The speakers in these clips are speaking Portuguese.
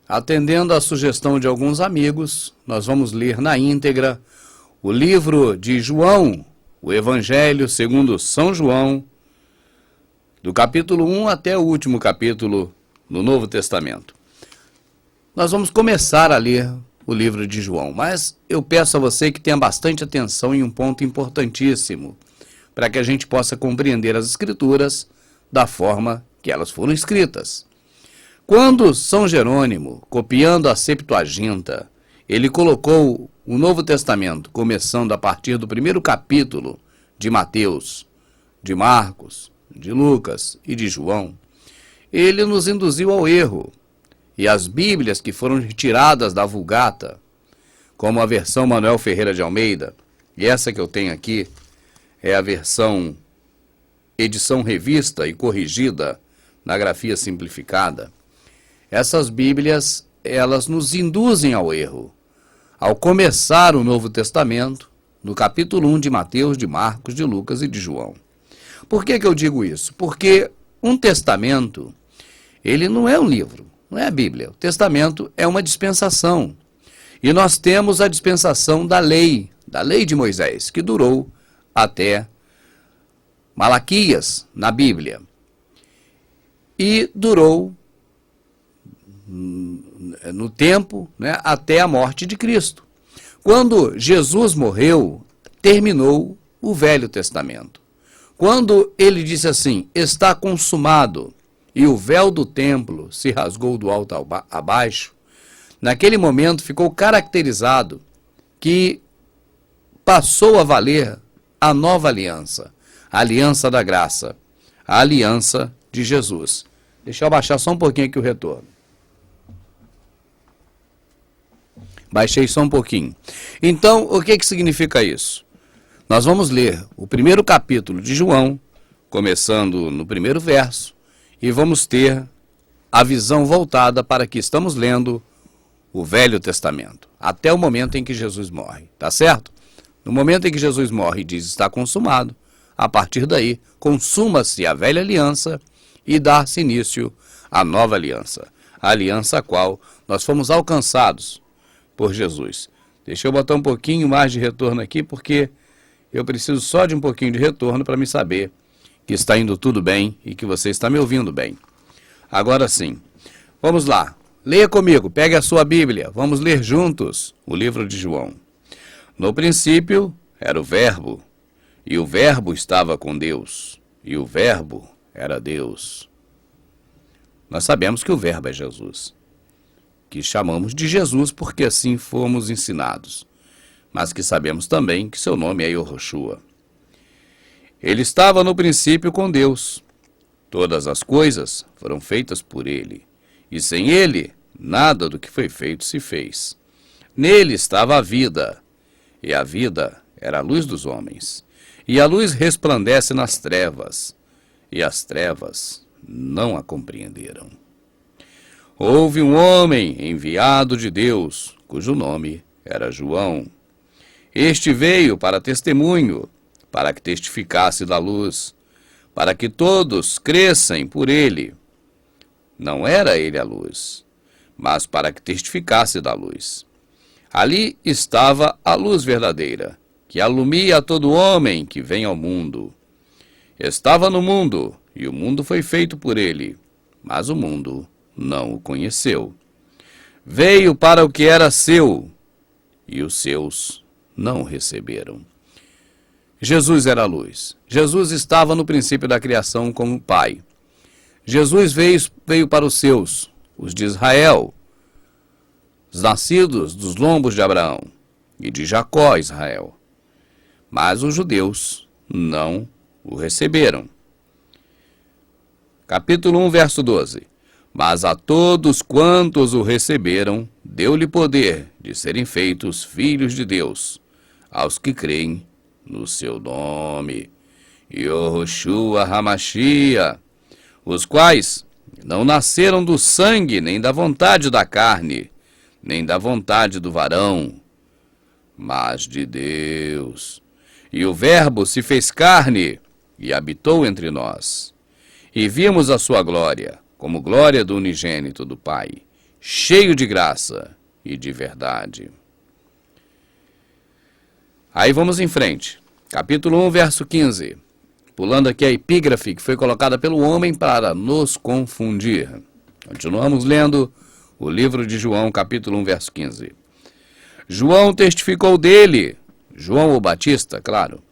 Atendendo à sugestão de alguns amigos, nós vamos ler na íntegra o livro de João, o Evangelho segundo São João, do capítulo 1 até o último capítulo no Novo Testamento. Nós vamos começar a ler o livro de João, mas eu peço a você que tenha bastante atenção em um ponto importantíssimo, para que a gente possa compreender as Escrituras da forma que elas foram escritas. Quando São Jerônimo, copiando a Septuaginta, ele colocou o Novo Testamento, começando a partir do primeiro capítulo de Mateus, de Marcos, de Lucas e de João, ele nos induziu ao erro. E as Bíblias que foram retiradas da Vulgata, como a versão Manuel Ferreira de Almeida, e essa que eu tenho aqui é a versão edição revista e corrigida na grafia simplificada, essas Bíblias, elas nos induzem ao erro. Ao começar o Novo Testamento, no capítulo 1 de Mateus, de Marcos, de Lucas e de João. Por que eu digo isso? Porque um testamento, ele não é um livro, não é a Bíblia. O testamento é uma dispensação. E nós temos a dispensação da lei de Moisés, que durou até Malaquias, na Bíblia. E durou no tempo, até a morte de Cristo. Quando Jesus morreu, terminou o Velho Testamento. Quando ele disse assim, está consumado, e o véu do templo se rasgou do alto abaixo, naquele momento ficou caracterizado que passou a valer a nova aliança, a aliança da graça, a aliança de Jesus. Deixa eu abaixar só um pouquinho aqui o retorno. Baixei só um pouquinho. Então, o que significa isso? Nós vamos ler o primeiro capítulo de João, começando no primeiro verso, e vamos ter a visão voltada para que estamos lendo o Velho Testamento, até o momento em que Jesus morre, tá certo? No momento em que Jesus morre e diz está consumado, a partir daí consuma-se a velha aliança e dá-se início à nova aliança, a aliança a qual nós fomos alcançados por Jesus. Deixa eu botar um pouquinho mais de retorno aqui, porque eu preciso só de um pouquinho de retorno para me saber que está indo tudo bem e que você está me ouvindo bem. Agora sim, vamos lá. Leia comigo, pegue a sua Bíblia, vamos ler juntos o livro de João. No princípio era o Verbo, e o Verbo estava com Deus, e o Verbo era Deus. Nós sabemos que o Verbo é Jesus, que chamamos de Jesus porque assim fomos ensinados, mas que sabemos também que seu nome é Yahushua. Ele estava no princípio com Deus. Todas as coisas foram feitas por ele, e sem ele, nada do que foi feito se fez. Nele estava a vida, e a vida era a luz dos homens. E a luz resplandece nas trevas, e as trevas não a compreenderam. Houve um homem enviado de Deus, cujo nome era João. Este veio para testemunho, para que testificasse da luz, para que todos crescem por ele. Não era ele a luz, mas para que testificasse da luz. Ali estava a luz verdadeira, que alumia a todo homem que vem ao mundo. Estava no mundo, e o mundo foi feito por ele, mas o mundo não o conheceu. Veio para o que era seu, e os seus não o receberam. Jesus era a luz. Jesus estava no princípio da criação como Pai. Jesus veio para os seus, os de Israel, os nascidos dos lombos de Abraão e de Jacó, Israel. Mas os judeus não o receberam. Capítulo 1, verso 12. Mas a todos quantos o receberam, deu-lhe poder de serem feitos filhos de Deus, aos que creem no seu nome, Yahushua HaMashiach, os quais não nasceram do sangue, nem da vontade da carne, nem da vontade do varão, mas de Deus. E o Verbo se fez carne e habitou entre nós. E vimos a sua glória, como glória do unigênito do Pai, cheio de graça e de verdade. Aí vamos em frente. Capítulo 1, verso 15. Pulando aqui a epígrafe que foi colocada pelo homem para nos confundir. Continuamos lendo o livro de João, capítulo 1, verso 15. João testificou dele, João o Batista, claro,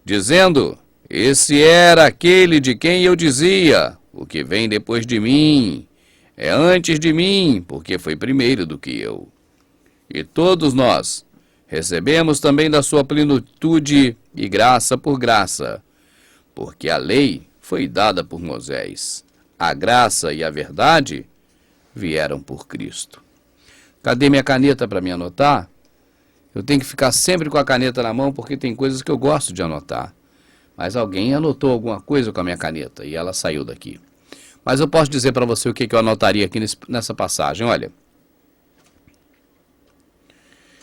dizendo: esse era aquele de quem eu dizia, o que vem depois de mim é antes de mim, porque foi primeiro do que eu. E todos nós recebemos também da sua plenitude e graça por graça, porque a lei foi dada por Moisés, a graça e a verdade vieram por Cristo. Cadê minha caneta para me anotar? Eu tenho que ficar sempre com a caneta na mão, porque tem coisas que eu gosto de anotar. Mas alguém anotou alguma coisa com a minha caneta e ela saiu daqui. Mas eu posso dizer para você o que eu anotaria aqui nessa passagem. Olha,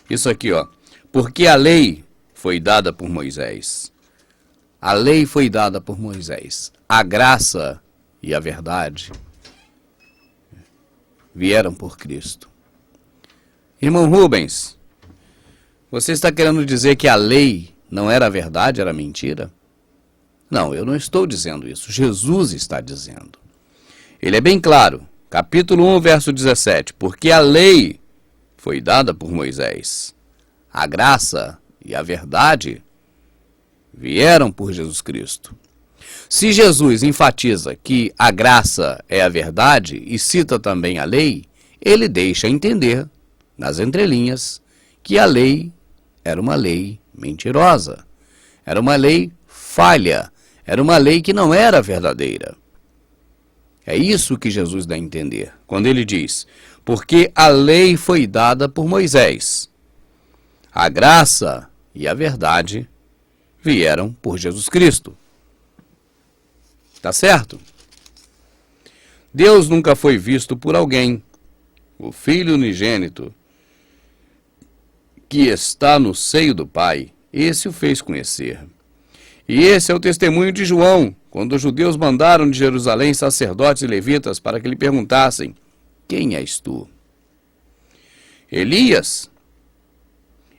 isso aqui, ó. Porque a lei foi dada por Moisés. A lei foi dada por Moisés. A graça e a verdade vieram por Cristo. Irmão Rubens, você está querendo dizer que a lei não era verdade, era mentira? Não, eu não estou dizendo isso. Jesus está dizendo. Ele é bem claro. Capítulo 1, verso 17. Porque a lei foi dada por Moisés. A graça e a verdade vieram por Jesus Cristo. Se Jesus enfatiza que a graça é a verdade e cita também a lei, ele deixa entender, nas entrelinhas, que a lei era uma lei mentirosa. Era uma lei falha. Era uma lei que não era verdadeira. É isso que Jesus dá a entender, quando ele diz: porque a lei foi dada por Moisés. A graça e a verdade vieram por Jesus Cristo. Tá certo? Deus nunca foi visto por alguém. O Filho unigênito, que está no seio do Pai, esse o fez conhecer. E esse é o testemunho de João, quando os judeus mandaram de Jerusalém sacerdotes e levitas para que lhe perguntassem: quem és tu? Elias?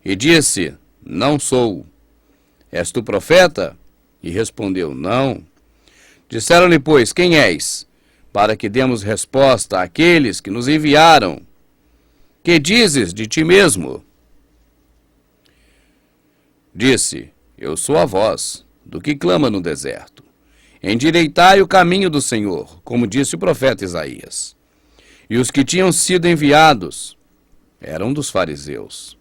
E disse: não sou. És tu profeta? E respondeu: não. Disseram-lhe, pois, quem és? Para que demos resposta àqueles que nos enviaram. Que dizes de ti mesmo? Disse: eu sou a voz do que clama no deserto. Endireitai o caminho do Senhor, como disse o profeta Isaías. E os que tinham sido enviados eram dos fariseus.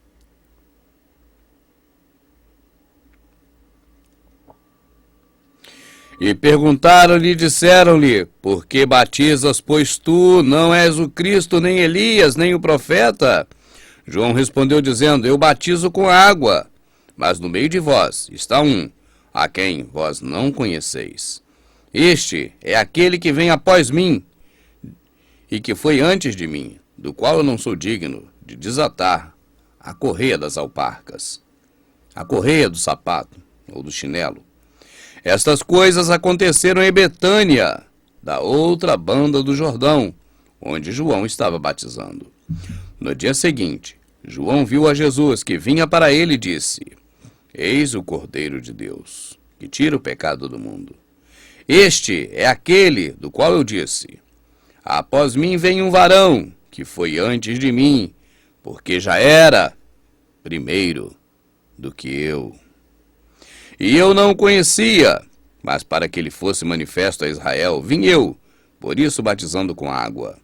E perguntaram-lhe e disseram-lhe: por que batizas, pois tu não és o Cristo, nem Elias, nem o profeta? João respondeu dizendo: eu batizo com água, mas no meio de vós está um, a quem vós não conheceis. Este é aquele que vem após mim, e que foi antes de mim, do qual eu não sou digno de desatar a correia das alparcas, a correia do sapato ou do chinelo. Estas coisas aconteceram em Betânia, da outra banda do Jordão, onde João estava batizando. No dia seguinte, João viu a Jesus que vinha para ele e disse: eis o Cordeiro de Deus, que tira o pecado do mundo. Este é aquele do qual eu disse: após mim vem um varão, que foi antes de mim, porque já era primeiro do que eu. E eu não o conhecia, mas para que ele fosse manifesto a Israel, vim eu, por isso batizando com água.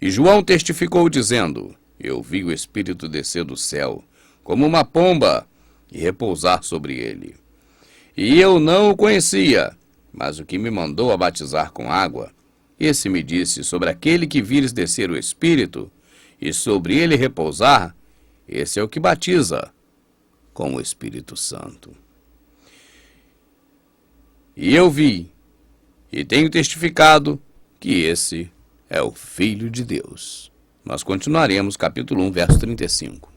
E João testificou dizendo: eu vi o Espírito descer do céu, como uma pomba, e repousar sobre ele. E eu não o conhecia, mas o que me mandou a batizar com água, esse me disse: sobre aquele que vires descer o Espírito, e sobre ele repousar, esse é o que batiza com o Espírito Santo. E eu vi, e tenho testificado, que esse é o Filho de Deus. Nós continuaremos, capítulo 1, verso 35.